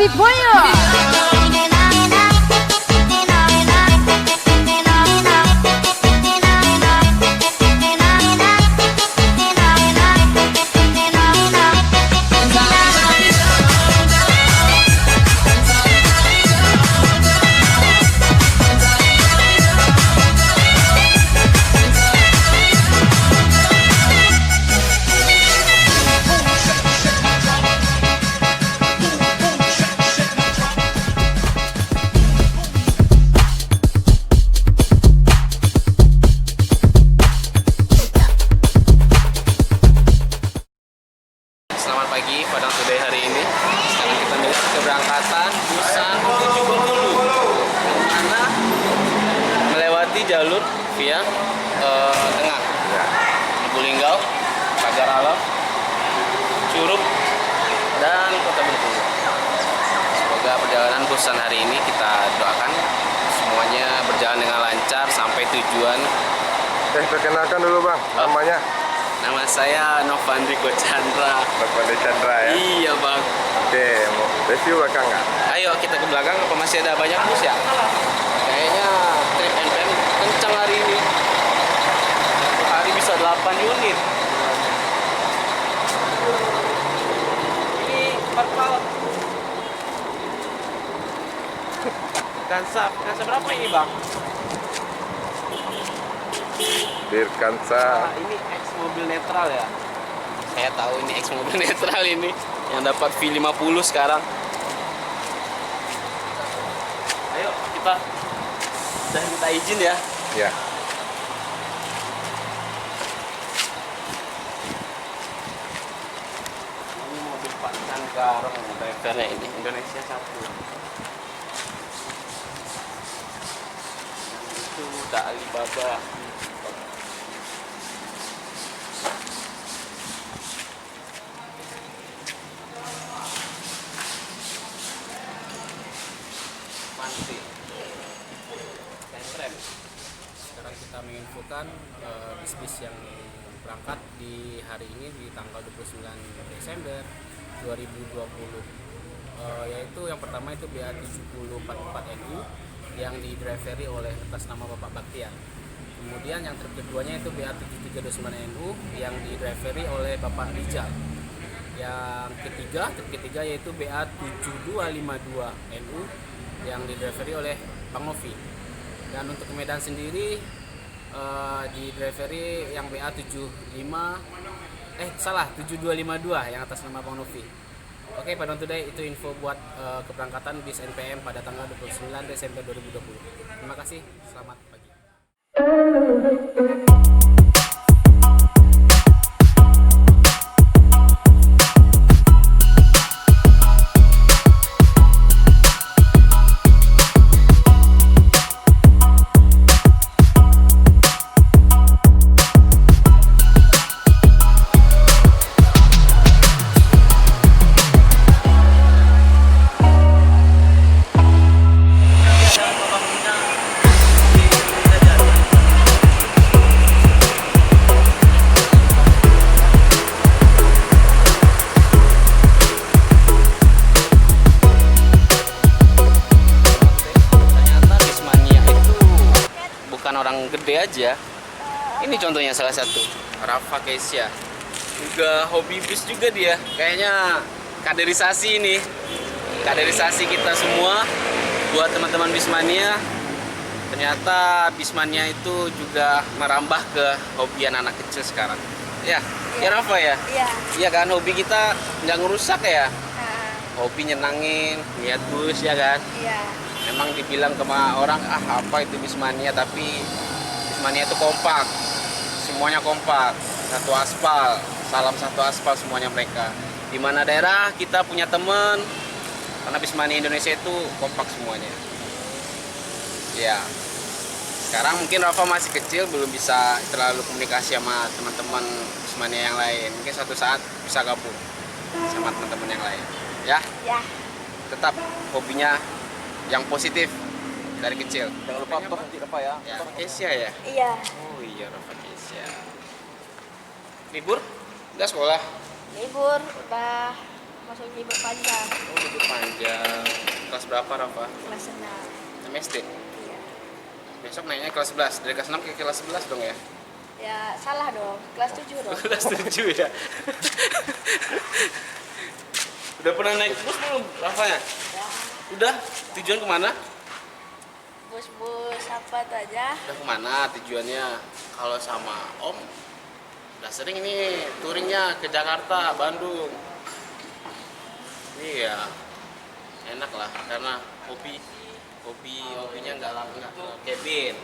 semuanya. Selamat pagi, Padang Today hari ini. Sekarang kita melihat keberangkatan Busan menuju Bengkulu, yang mana melewati jalur via tengah, Lubuk Linggau, Pagar Alam, Curup, dan Kota Bengkulu. Semoga perjalanan Busan hari ini kita doakan semuanya berjalan dengan lancar sampai tujuan. Perkenalkan dulu Bang, namanya? Nama saya Novandriko Chandra. Novandriko Chandra ya? Iya Bang. Oke, mau review belakang nggak? Ayo kita ke belakang, apa masih ada banyak bus ya? Kayaknya trip and plan kencang hari ini. Satu hari bisa 8 unit. Ini Parpal. Kansa berapa ini Bang? Dirkansa. Ini X mobil netral ya. Saya tahu ini X mobil netral ini yang dapat V50 sekarang. Ayo kita udah minta izin ya. Ya. Ini mobil Pak Cangkareng, drivernya ini Indonesia 1. Yang itu udah Alibaba. Sekarang kita menginfokan bis-bis yang berangkat di hari ini di tanggal 29 Desember 2020, yaitu yang pertama itu BA7044NU yang didriveri oleh atas nama Bapak Baktiar. Kemudian yang trip keduanya itu BA7329NU yang didriveri oleh Bapak Rijal. Yang trip ketiga yaitu BA7252NU yang didriveri oleh Bang Novi. Dan untuk ke Medan sendiri di driveri yang BA7252 yang atas nama Bang Novi. Oke, Padang Today itu info buat keberangkatan bis NPM pada tanggal 29 Desember 2020. Terima kasih, selamat pagi. Orang gede aja. Ini contohnya salah satu Rafa Kesia. Juga hobi bis juga dia. Kayaknya kaderisasi ini. Kaderisasi kita semua buat teman-teman Bismania. Ternyata Bismania itu juga merambah ke hobian anak kecil sekarang. Ya, ya Rafa ya? Iya. Iya kan, hobi kita nggak ngerusak ya. Hobi nyenangin, lihat bus ya kan? Iya. Memang dibilang ke orang, apa itu Bismania, tapi Bismania itu kompak, semuanya kompak, satu aspal, salam satu aspal semuanya mereka. Di mana daerah kita punya teman, karena Bismania Indonesia itu kompak semuanya. Ya, sekarang mungkin Rafa masih kecil, belum bisa terlalu komunikasi sama teman-teman Bismania yang lain. Mungkin suatu saat bisa gabung sama teman-teman yang lain. Ya, Ya. tetap hobinya yang positif dari kecil. Jangan lupa toh apa ya? Ya, Kesia ya? Iya. Oh iya, Rafa Kesia. Libur? Udah sekolah? Libur udah masuk libur panjang. Oh, libur panjang. Kelas berapa, Rafa? Kelas 6. MSD. Iya. Besok naiknya kelas 11. Dari kelas 6 ke kelas 11 dong ya? Ya salah dong, kelas 7 dong. Kelas 7 ya. Udah pernah naik bus belum, Rafa ya? Ya, Udah. Tujuan kemana? bus-bus apa tuh aja. Udah kemana tujuannya? Kalau sama Om, udah sering ini touringnya ke Jakarta, Bandung. Iya, enak lah karena hobinya nggak ke cabin.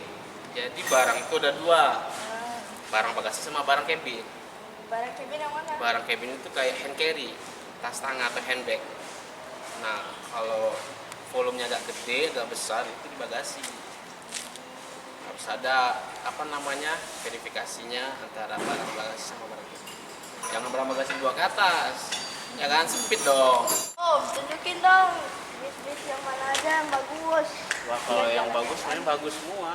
Jadi barang itu ada dua, barang bagasi sama barang cabin. Barang cabin yang mana? Barang cabin itu kayak hand carry, tas tangan atau handbag. Nah, kalau volumenya agak gede, agak besar itu di bagasi. Harus ada verifikasinya antara barang bagasi sama barang cabin. Jangan barang bagasi dibawa ke atas, ya kan, sempit dong. Oh, tunjukin dong bis-bis yang mana aja yang bagus. Wah, kalau yang bagus sebenarnya bagus semua.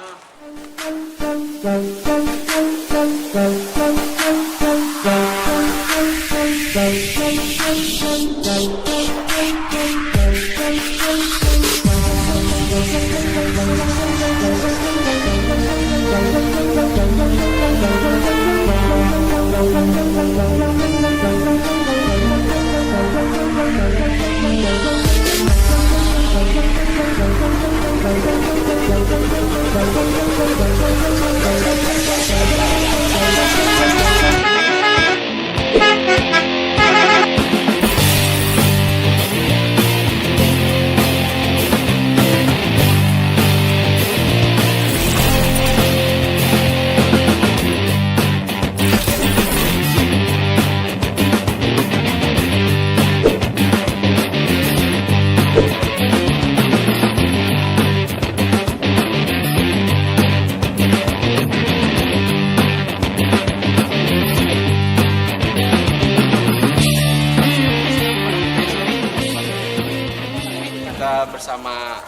Kita bersama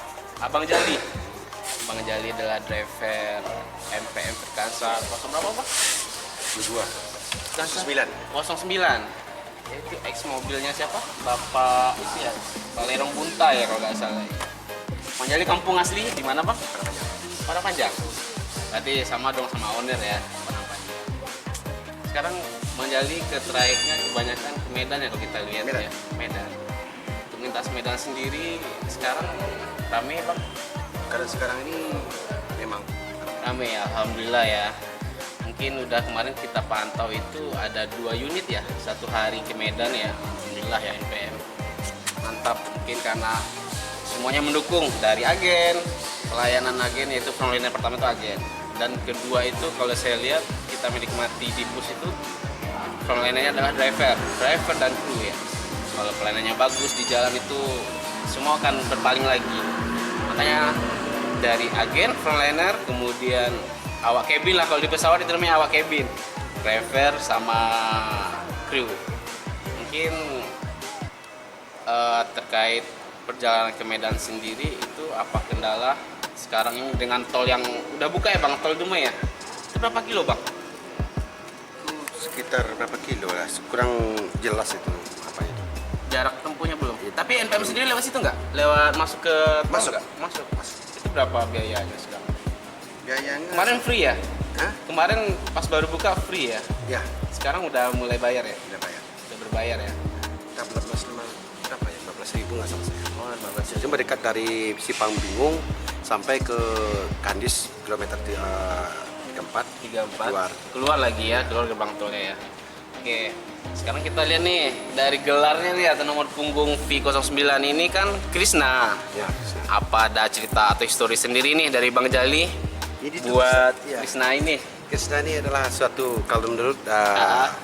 Abang Jali. Abang Jali adalah driver MPM Verkansa 0 berapa, Pak? 9. 09. Itu X mobilnya siapa? Bapak itu ya, Pak Lerong Bunta ya kalau nggak salah. Bang Jali kampung asli di mana, Pak? Parapanjang. Tadi sama dong sama owner ya, Parapanjang. Sekarang Bang Jali ke trayeknya kebanyakan ke Medan ya kalau kita lihat Medan. ya. Medan. Untuk lintas Medan sendiri sekarang rame, Pak? Karena sekarang ini memang Rame ya, alhamdulillah ya. Mungkin udah kemarin kita pantau itu ada 2 unit ya, satu hari ke Medan ya. Alhamdulillah ya NPM. Mantap, mungkin karena semuanya mendukung dari agen, pelayanan agen yaitu frontliner pertama itu agen. Dan kedua itu kalau saya lihat kita menikmati di bus itu frontlinernya adalah driver dan kru ya. Kalau pelayanannya bagus di jalan itu semua akan berpaling lagi. Makanya dari agen, frontliner, kemudian awak kabin lah, kalau di pesawat itu namanya awak kabin, driver sama kru. Mungkin terkait perjalanan ke Medan sendiri itu apa kendala sekarang ini dengan tol yang udah buka ya Bang, tol Dumai ya? Itu berapa kilo Bang? sekitar berapa kilo lah, kurang jelas itu apa itu. Jarak tempuhnya belum. Tapi NPM sendiri lewat situ nggak? Lewat masuk ke tol Masuk. nggak? Masuk. Itu berapa biayanya sekarang? Biayanya Kemarin free ya? Hah? Kemarin pas baru buka free ya? Ya, Sekarang udah mulai bayar ya? udah bayar. Udah berbayar ya? Kita 14 berapa ya? 14.000 nggak salah saya. Oh, 15 Cuma dekat dari Simpang Bingung sampai ke Kandis kilometer 34. 34 keluar lagi ya, keluar gerbang tolnya ya. Oke, sekarang kita lihat nih dari gelarnya nih atau nomor punggung V09 ini kan Krishna. Ya. Apa ada cerita atau histori sendiri nih dari Bang Jali Ini tuh, buat ya. Krishna ini? Krishna ini adalah suatu kalau menurut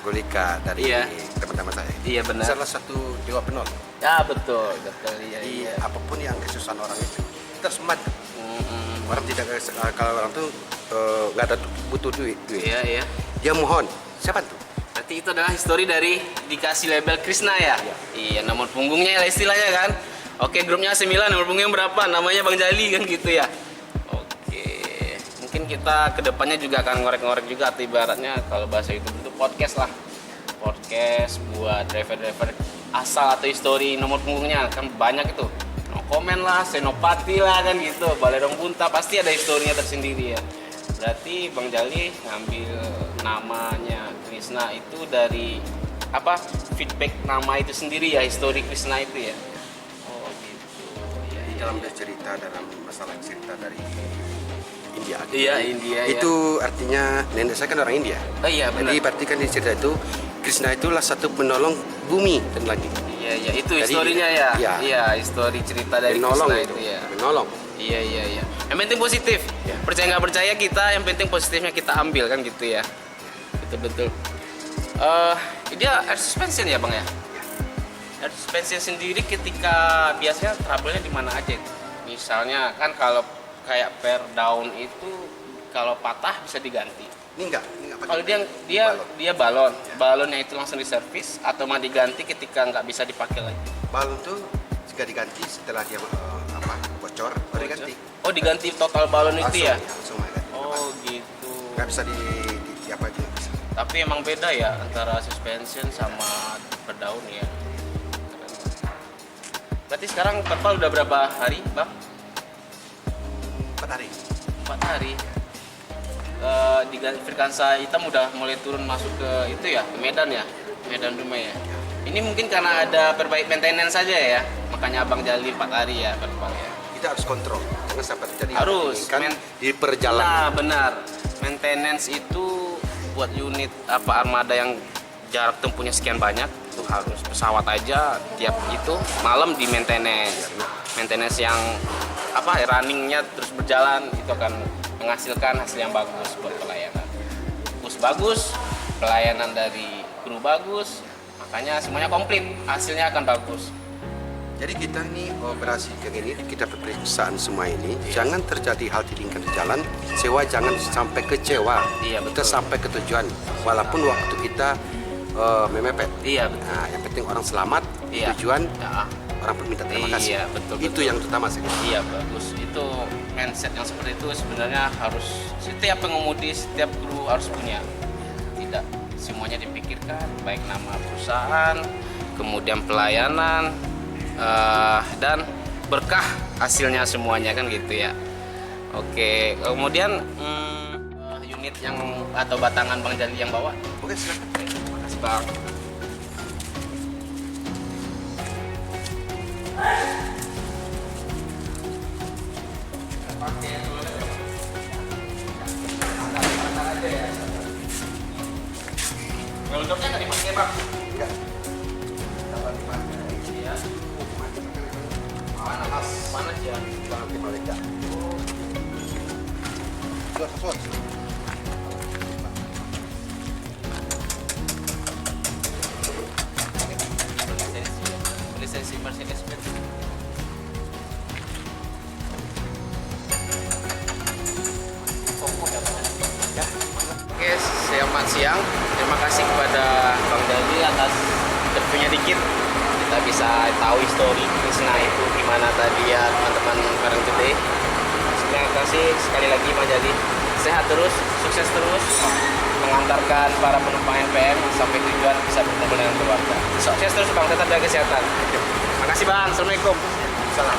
Golika dari Iya. teman-teman saya. Iya benar. Salah satu dewa penolong. Ya betul, betul ya. Jadi Iya. apapun yang kesusahan orang itu kita harus membantu. Mm-mm. Orang tidak kalau orang tuh nggak ada butuh duit. Iya iya. Dia mohon, siapa tuh? Berarti itu adalah histori dari dikasih label Krishna ya? Iya, nomor punggungnya ya istilahnya kan. Oke, grupnya 9, nomor punggungnya berapa? Namanya Bang Jali kan gitu ya. Oke, mungkin kita kedepannya juga akan ngorek-ngorek juga atau ibaratnya kalau bahasa YouTube itu podcast lah. Podcast buat driver-driver asal atau histori nomor punggungnya kan banyak itu. No Comment lah, Senopati lah kan gitu, Balerong Bunta pasti ada historinya tersendiri ya. Berarti Bang Jali ngambil namanya Krishna itu dari apa? Feedback nama itu sendiri ya, histori Krishna itu ya. Oh gitu. Iya, iya, Dalam iya. cerita dalam masalah cerita dari India. Iya, India, Itu artinya nenek saya kan orang India. Oh iya benar. Jadi berarti kan di cerita itu Krishna itulah satu penolong bumi dan lagi. Iya, iya itu Jadi, historinya ya. iya. Iya, histori cerita dari Penolong Krishna itu. itu ya. Penolong. Iya, iya, iya. Yang penting positif. Ya. Percaya nggak percaya kita, yang penting positifnya kita ambil kan gitu ya. Betul-betul. Dia air suspension ya Bang ya? Air suspension sendiri ketika biasanya trouble-nya di mana aja itu? Misalnya kan kalau kayak per down itu kalau patah bisa diganti. Ini enggak pakai. Kalau dia balon, balonnya itu langsung diservis atau mau diganti ketika nggak bisa dipakai lagi. Balon tuh jika diganti setelah dia bocor baru diganti. Oh diganti total balon itu ya? Langsung ganti. Oh gitu. Nggak bisa di apa aja. Bisa. Tapi emang beda ya antara suspension sama berdaun ya. Keren. Berarti sekarang total udah berapa hari Bang? 4 hari. 4 hari. Di Virkansa hitam udah mulai turun masuk ke itu ya, ke Medan ya, Medan Dumai ya. Ini mungkin karena ada perbaik maintenance saja ya, makanya Abang Jali 4 hari ya Bang ya. Kita harus kontrol, jangan sampai terjadi Harus, kan men- di perjalanan. Nah benar, maintenance itu buat unit apa armada yang jarak tempuhnya sekian banyak itu harus pesawat aja tiap itu malam di maintenance yang apa runningnya terus berjalan itu akan menghasilkan hasil yang bagus buat pelayanan. Bus bagus, pelayanan dari kru bagus, makanya semuanya komplit, hasilnya akan bagus. Jadi kita ini operasi kayak gini, kita pemeriksaan semua ini, jangan terjadi hal di lingkungan jalan, sewa jangan sampai kecewa. Iya, Kita betul. sampai ke tujuan, walaupun waktu kita memepet. Iya betul. Nah, yang penting orang selamat, Iya. tujuan, Ya, orang pun minta terima kasih. Iya, betul, Itu betul. yang utama sih. iya bagus. Itu mindset yang seperti itu sebenarnya harus setiap pengemudi, setiap kru harus punya. Tidak semuanya dipikirkan, baik nama perusahaan, kemudian pelayanan, dan berkah hasilnya semuanya kan gitu ya. Oke, kemudian unit yang atau batangan Bang Jali yang bawa. Oke, silakan. Terima kasih Bang. Weldopnya nggak dipakai Bang? Enggak. Iya. Panas, panas ya. Jangan dimalekan. Suat. Lisensi Mercedes-Benz. Oke, selamat siang. Terima kasih kepada Bang Jali atas interviewnya dikit. Kita bisa tahu histori Krishna itu gimana tadi ya teman-teman bareng gede. Terima kasih sekali lagi Bang Jali. Sehat terus, sukses terus mengantarkan para penumpang NPM sampai tujuan bisa berkumpul dengan keluarga. Sukses terus Bang, tetap jaga kesehatan. Terima kasih Bang. Assalamualaikum. Salam.